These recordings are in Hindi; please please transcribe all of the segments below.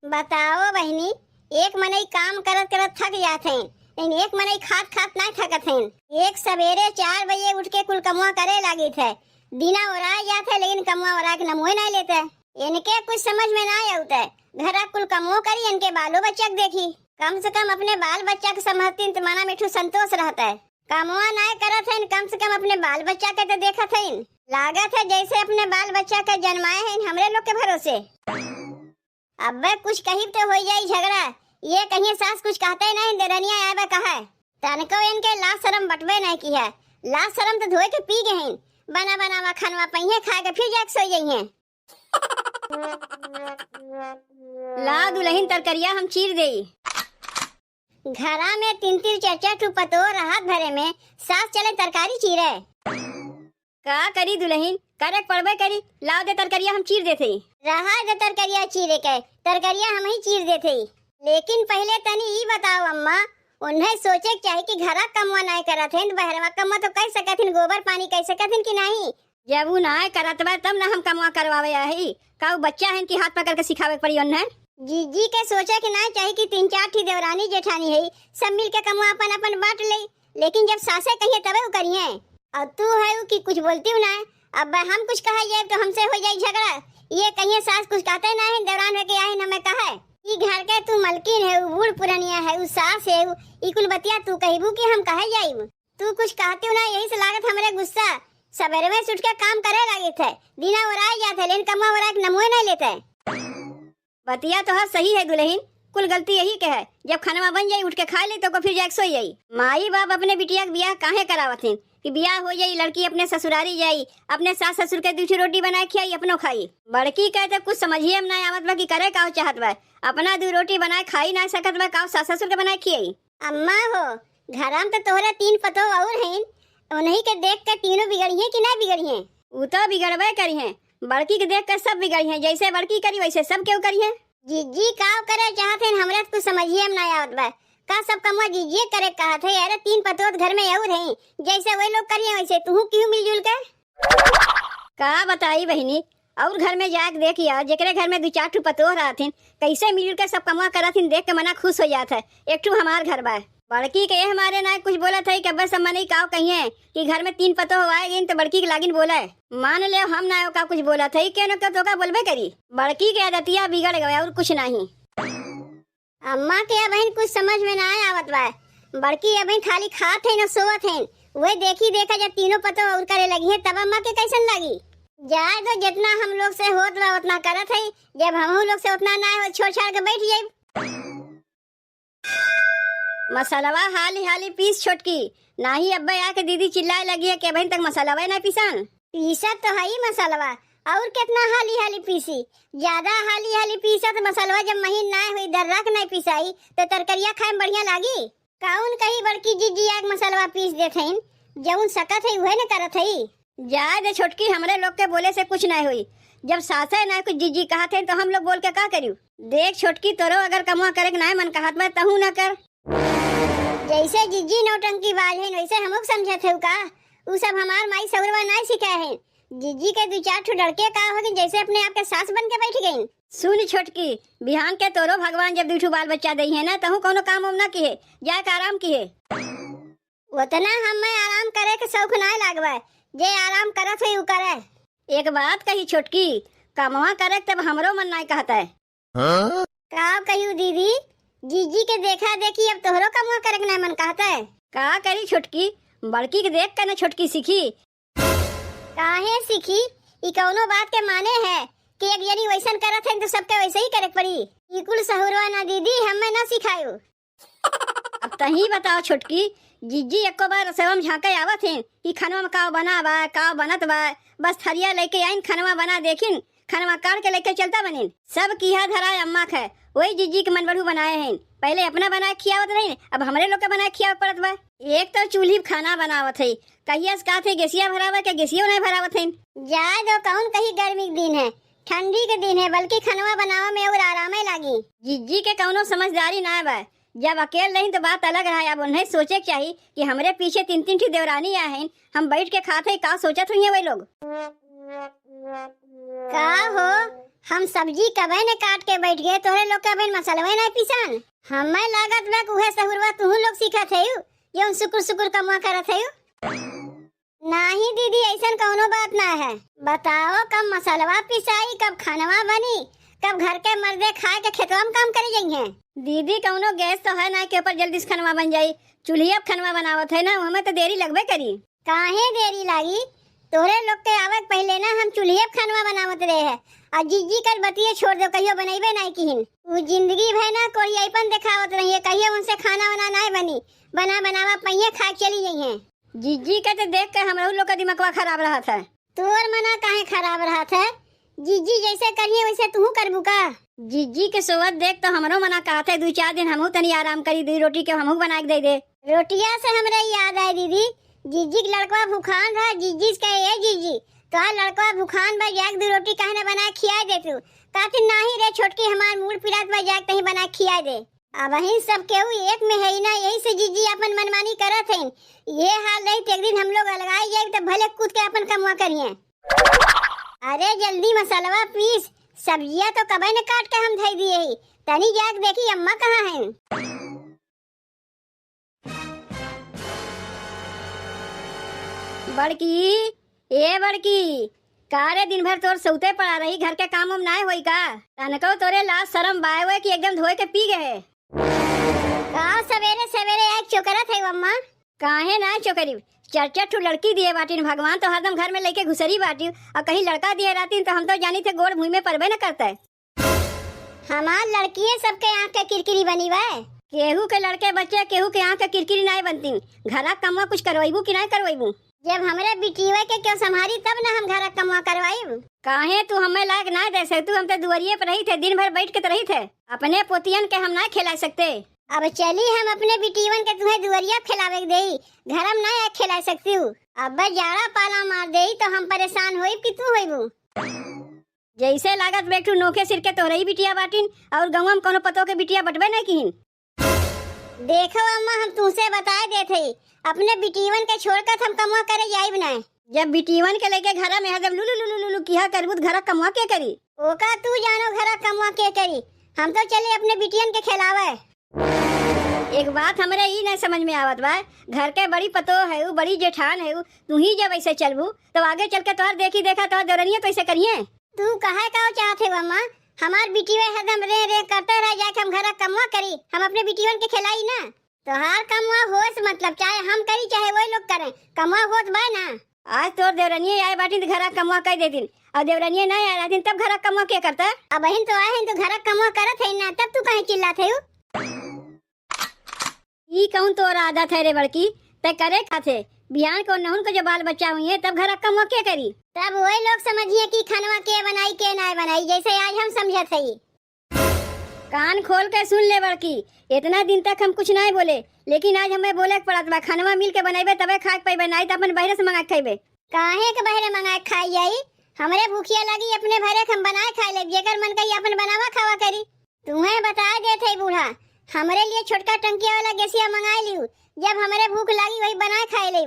बताओ बहनी, एक मनई काम करत करत थक जाते हैं, लेकिन एक मनई खात खात नहीं थकत हैं। एक सवेरे 4 बजे उठ के कुल कमुआ करे लगी थे, दिना ओरा जाते लेकिन कमुआ ओरा के नमोए नहीं लेते। इनके कुछ समझ में नहीं आता। घरा कुल कमुओ करी, इनके बालो बच्चा के देखी। कम से कम अपने बाल बच्चा के समझती तो मना में ठू संतोष रहता है। कमुआ नहीं करत है, कम से कम अपने बाल बच्चा के तो देखत है। लागत है जैसे अपने बाल बच्चा के जन्माए हैं हमरे लोग के भरोसे। अब कुछ कही तो हो जाई झगड़ा। ये कहीं सास कुछ कहते ही नहीं, देरनिया आवे कहा तनको इनके लाज शर्म बटवे नहीं की है। लाज शर्म तो धोए के पी गए हैं। बना बनावा खानवा पहिए खा के फिर जाके सो जाई हैं। ला दुल्हन तरकरिया हम चीर देई। घरा में 3-3 4-4 ठू पतो राहत भरे में सास चले तरकारी चीरे। का करी दुल्हन, करक पड़बे करी। लाओ दे तरकरिया हम चीर देते। रहा दे तरकरिया चीरे के, तरकरिया हम ही चीर देते। लेकिन पहले तनी ई बताओ अम्मा, उन्हें सोचे चाहिए कि घरा कमवा नहीं करत हैं, बहरवा कमवा तो कह सकत हैं, गोबर पानी कह सकत हैं कि नहीं। जब वो ना करत बा तब ना हम कमवा करवावे आही। का बच्चा है कि हाथ पकड़ के सिखावे पड़ी उन्हें। जीजी के सोचे कि ना चाहिए कि 3-4 ठी देवरानी जेठानी है, सब मिल के कमवा अपन अपन बांट ले। लेकिन जब सासे कहिए तबे वो करिए। और तू है कि कुछ बोलती हूँ ना, अब हम कुछ कहा जाए तो हमसे हो जाए झगड़ा। ये कहिए सास कुछ कहते ना है, देवरान है के आए हमें कहे ई घर के तू मलकिन है, बूढ़ पुरानिया है, उ सास है, ई कुल बतिया तू कहबू कि हम कहे जाइब। तू कुछ कहती हूँ ना, यही से लागत हमरे गुस्सा। सवेरे में उठ के काम करे लगे थे, दिना ओराए जाते लेकिन कमा ओरा के नमोए नहीं लेते। बतिया तो सही है दुल्हन, कुल गलती यही के है। जब खाना बन जाई उठ के खा ले तो फिर जाके सोई जाई। माई बाप अपने बिटिया के ब्याह काहे करावत हैं कि ब्याह हो जाई, लड़की अपने ससुरारी जाई, अपने सास ससुर के दूसरी रोटी बनाए खियाई, अपनो खाई। बड़की कहते कुछ समझिए ना आवत बा कि करे का चाहत बा। अपना 2 रोटी बनाए खाई ना सकत बा, का सास ससुर के बनाए खियाई। अम्मा हो, घरा में तो तोहरे 3 पतो और हैं, उन्हीं के देख के तीनों बिगड़ी हैं कि नहीं बिगड़ी हैं। वो तो बिगड़बे करी हैं, बड़की के देख कर सब बिगड़ी हैं। जैसे बड़की करी वैसे सब क्यों करी हैं। जीजी का करे चाहते हैं, हमरा कुछ समझिए ना आवत बा। का सब कमवा जीजिए करे कहा थे। अरे 3 पतोत घर में और हैं, जैसे वे लोग करिए वैसे तू क्यों मिलजुल के। का बताई बहनी, और घर में जाके देखिया जेकरे घर में 2-4 ठू पतो रहथिन, कैसे मिलजुल के सब कमवा करथिन, देख के मना खुश हो जाता है। एक ठू हमार घर बा। बड़की के हमारे ना कुछ बोला था कि बस मन का कहिए कि घर में 3 पतो आएगी तो बड़की के लागिन बोला है। मान ले हम ना का कुछ बोला था क्या न तो का बोलबे करी। बड़की के आदतिया बिगड़ गया और कुछ नहीं। अम्मा के बहन कुछ समझ में ना आवत बा। बड़की बहन खाली खात है न सोवत है। वे देखी देखा जब तीनों पतो और करे लगी है तब अम्मा के कैसन लगी। जाए तो जितना हम लोग से होत बा उतना करत है, जब हम लोग से उतना ना हो छोड़ छाड़ के बैठ जाए। मसालावा हाली हाली पीस छोटकी, ना ही अब्बा आके दीदी चिल्लाए लगी है कि बहन तक मसालावा ना पीसन। पीसा तो है ही मसालावा, और कितना हाली हाली पीसी। ज्यादा हाली हाली पीसा तो मसालावा जब महीन ना हुई दर्रा के नहीं पिसाई तो तरकरिया खाए में बढ़िया लागी। काउन कही बड़की जीजी आग मसालावा पीस देते हैं, जब सकत है वह न करत है। जाए दे छोटकी, हमरे लोग के बोले से कुछ नहीं हुई। जब सासे ना कुछ जीजी कहते हैं तो हम लोग बोल के का करियो। देख छोटकी, तोरो अगर कमुआ करे ना मन कहत बा तहू ना कर। जैसे जीजी नौटंकी बाज है वैसे हम लोग समझते हो का। वो सब हमार माई सौरवा नहीं सिखाए हैं। जीजी के 2-4 ठो लड़के का हो जैसे अपने आप के सास बन के बैठ गई। सुन छोटकी, बिहान के तोरो भगवान जब 2 ठो बाल बच्चा दई है ना तहू कोनो काम उम ना किए, जाके आराम किए। उतना हमें आराम करे के शौक ना लागवा, जे आराम करत है उ करे। एक बात कही छोटकी, कमवा करे तब हमरो मन नहीं कहता है। का कहियो दीदी, जीजी के देखा देखी अब तोहरो कमवा करे के नहीं मन कहता है। का करी छोटकी, बड़की के देख कर ना छोटकी सीखी। काहे सीखी, ई कौनो बात के माने है कि एक जनी वैसन करत है तो सबके वैसे ही करे पड़ी। ई कुल सहुरवा ना दीदी हमें ना सिखायो। अब तही बताओ छोटकी, जीजी एको बार सेवम झांके आवत हैं कि खानवा में का बना बा का बनत बा, बस थरिया लेके आइन खानवा बना देखिन, खानवा काट के लेके चलता बनिन। सब किहा धराए अम्मा है, वही जीजी के मन बढ़ू बनाए हैं। पहले अपना बनाए खियावत नहीं, अब हमारे लोग के बनाए खियावत पड़त बा। एक तो चूल्ही खाना बनावत है, कहिया का थे गैसिया भरावा के गैसियो नहीं भरावत है। जाए दो, कौन कही गर्मी के दिन है, ठंडी के दिन है, बल्कि खानवा बनावा में और आराम लागी। जीजी के कौनो समझदारी ना बा। जब अकेले नहीं तो बात अलग रहा। अब उन्हें सोचे चाहिए कि हमारे पीछे 3-3 ठी देवरानी आए हैं, हम बैठ के खाते का सोचत हुई है वे लोग। का हो, हम सब्जी कबे ने काट के बैठ गए, तोहरे लोग कबे मसलवे नहीं पिसान। हमें लागत बा उहे सहुरवा तू लोग सीखत है जो सुकुर सुकुर कमा करत है। नहीं दीदी, ऐसा कौनो बात ना है। बताओ कब मसलवा पिसाई, कब खानवा बनी, कब घर के मर्दे खाए के खेतवा में काम करे जाइए। दीदी कौनो गैस तो है ना के ऊपर जल्दी से खनवा बन जाई। चूल्ही अब खनवा बनावत है ना, हमें तो देरी लगबे करी। काहे देरी लागी? तोरे लोग के आवे पहले ना हम चूल्ही अब खनवा बनावत रहे है। आ जीजी कल बतिये छोड़ दो, कहियो बनैबे नहीं किहिन। वो जिंदगी भर ना कोई अपन दिखावत रही है, कहियो उनसे खाना वाना नहीं बनी, बना बनावा पहिए खा चली जाइए। जीजी के तो देख के हमरा लोग का दिमागवा खराब रहा था। तोर मना काहे खराब रहा था? जीजी जैसे करिए वैसे तू करबू का? जीजी के सोवत देख तो हमरो मना कहते 2-4 दिन हमहू तनी आराम करी, 2 रोटी के हमहू बना के दे दे। रोटिया से हमरा याद आए दीदी, जीजी के लड़का भूखान रहा, जीजी के ए जीजी तो लड़का भूखान बा, जाके 2 रोटी कहने बना खिया दे तू। कहती नहीं रे छोटकी, हमार मूड पिरात बा, जाके कहीं बना खिया दे। अब वही सब केहू एक में है ना, यही से जीजी अपन मनमानी करत है। ये हाल रही तो एक दिन हम लोग अलगाई जाए तो भले कूद के अपन कमवा करिए। अरे जल्दी मसालवा पीस, सब्जियां तो कबे ने काट के हम धई दिए ही। तनी जाके देखी अम्मा कहाँ हैं। बड़की, ए बड़की, कारे दिन भर तोर सौते पड़ा रही, घर के काम हम नाय होई का? तनको तोरे लाज शरम बाय हुए कि एकदम धोए के पी गए। का सवेरे सवेरे आज चोकरत है अम्मा? काहे ना चोकरी, 4-4 लड़की दिए बाटी, भगवान तो हरदम घर में लेके घुसरी बाटी, और कहीं लड़का दिए रहती तो हम तो जानी थे गोड़ भूमि में परबे न करते। हमार लड़की सबके आँख के किरकिरी बनी बा। केहू के लड़के बच्चे केहू के आँख के किरकिरी नहीं बनती। घरा कमवा कुछ करवाइबू कि नहीं करवाइबू? जब हमरे बिटिया के क्यों संभारी तब ना हम घर कमवा करवाइब। काहे तू हमें लायक ना दे सकतू? हम तो दुआरिये पर रही थे, दिन भर बैठ के रही थे। अपने पोतियन के हम ना खिला सकते। अब चली हम अपने बिटियन के तुम्हें दुआरिया खिलावे दे, घर हम ना खिला सकती हूँ। अब जाड़ा पाला मार दे तो हम परेशान होई कि तू होइबू। जैसे लागत बेटू नोखे सिर के तोरही बिटिया बाटिन और गाँव में कोनो पतो के बिटिया बटबे नहीं किन। देखो अम्मा, हम तुमसे बताए देते अपने बिटियन के छोड़कर हम कमवा करे जाइब ना। जब बिटियन के लेके घर में हदम लुलु लुलु लुलु किया करबू घर कमवा के करी? ओका तू जानो घर कमवा के करी, हम तो चले अपने बिटियन के खिलावे। एक बात हमरे ही नहीं समझ में आवत बा, घर के बड़ी पतो है, बड़ी जेठान है, तू ही जब ऐसे चलबू तो आगे चल के तोहर देखी देखा तोहर दौरनिया कैसे करिए? तू कहे का चाहते हो अम्मा? हमार बिटिया हरदम रे रे करते रह जाके हम घर कमवा करी, हम अपने बिटियन के खिलाई ना। तोहार कमवा होश मतलब चाहे हम करी चाहे वही लोग करें, कमवा होत बा ना। आज तोर देवरनिया आए बाटी तो घर कमवा कर देती, और देवरनिया नहीं आए रहती तब घर कमवा के करता। अब बहन तो आए हैं तो घर कमवा करत है ना, तब तू कहीं चिल्लाते हो? ई कहूँ तो आदत है रे बड़की, ते करे खाते बिहान को नहुन को जो बाल बच्चा हुई है तब घर कमवा के करी। तब वही लोग समझिए कि खानवा के बनाई के ना बनाई, जैसे आज हम समझत है। कान खोल के सुन ले बड़की, इतना दिन तक हम कुछ नहीं बोले, लेकिन आज हमें बोले के पड़त बा। खानवा मिल के बनाइबे तबे खा के पाइबे, नहीं तो अपन बहरे से मंगा के खाइबे। काहे के बहरे मंगा के खाई जाई? हमरे भूखिया लगी अपने भरे हम बनाए खाई ले, जेकर मन कही अपन बनावा खावा करी। तुम्हें बता देते बूढ़ा, हमरे लिए छोटका टंकिया वाला गैसिया मंगाई लियो, जब हमरे भूख लगी वही बनाए खाई ले।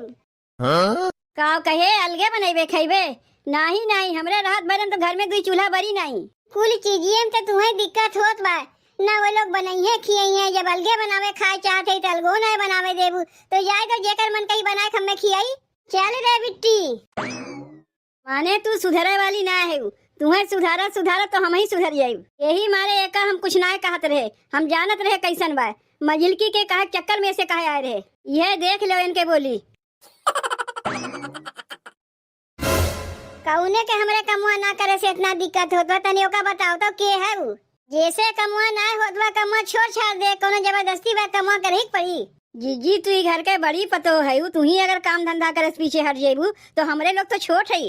का कहे अलगे बनाइबे खाइबे? नहीं नहीं, हमरे रात भरन तो घर में 2 चूल्हा बरी नहीं। कुल चीजिए में तो तुम्हें दिक्कत होत बा ना, वो लोग बनाइए खियाइए, जब अलगे बनावे खाए चाहते तो अलगो नहीं बनावे देबू, तो जाए तो जेकर मन कही बनाए हमें खियाई। चल रे बिट्टी, माने तू सुधरे वाली ना है, तुम्हें सुधारा सुधारा तो हम ही सुधर जाये। यही मारे एका हम कुछ ना कहत रहे, हम जानत रहे कैसन बा, मजिलकी के कहे चक्कर में से कहे आए रहे। यह देख लो इनके बोली। कौने के हमरे कमुआ ना करे से इतना दिक्कत होत बा, तनी ओका बताओ तो के है वो? जैसे कमुआ ना होत बा कमुआ छोड़ छाड़ दे, कोनो जबरदस्ती बा कमुआ करे ही पड़ी। जीजी तू ही घर के बड़ी पतो है, तू ही अगर काम धंधा करे पीछे हट जेबू तो हमरे लोग तो छोट है।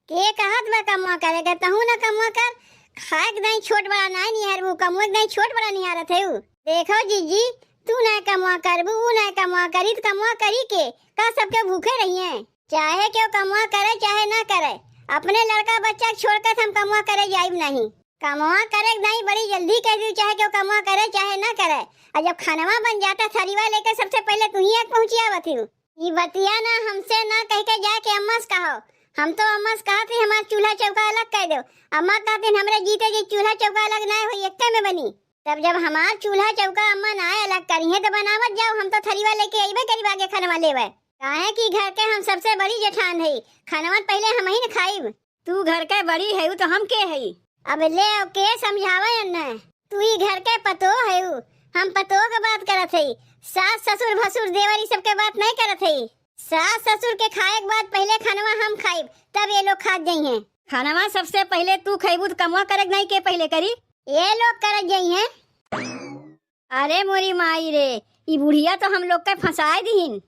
के कहत बा कमुआ करेगा, तहू ना कमुआ कर, खाए के नहीं छोट बड़ा नहीं निहारबू, कमुआ के नहीं छोट बड़ा निहारत है। देखो जीजी, तू ना कमुआ करबू, ना कमुआ करी तो कमुआ करी के का सबके भूखे रहिए? चाहे क्यों कमुआ करे चाहे ना करे, अपने लड़का बच्चा छोड़कर हम कमुआ करे जाइब नहीं। कमुआ करे नहीं बड़ी जल्दी कह दी, चाहे क्यों कमुआ करे चाहे ना करे। और जब खानवा बन जाता थरीवा लेकर सबसे पहले तू ही पहुँचिया बतियो। ये बतिया ना हमसे ना कह के जाके अम्मा से कहो, हम तो अम्मा से कहते हमारा चूल्हा चौका अलग कर दो। अम्मा कहते हमरे जीते जी चूल्हा चौका अलग ना हो, एक में बनी। तब जब हमार चूल्हा चौका अम्मा ना अलग करी है तो बनावत जाओ, हम तो थरीवा लेके अइबे करीब आगे खानवा लेवे। काहे कि घर के हम सबसे बड़ी जेठान है, खानवा पहले हम ही न खाइब। तू घर के बड़ी है तो हम के है? अब ले के समझावे अन्ना, तू ही घर के पतो है, हम पतो के बात करत है। सास ससुर भसुर देवरी सब के बात नहीं करत है। सास ससुर के खाए के बाद पहले खानवा हम खाइब, तब ये लोग खात जाई हैं। खानवा सबसे पहले तू खाइबू तो कमवा करक नहीं के पहले करी, ये लोग करत जाई हैं। अरे मोरी माई रे, ई बुढ़िया तो हम लोग के फंसाए दीहिन।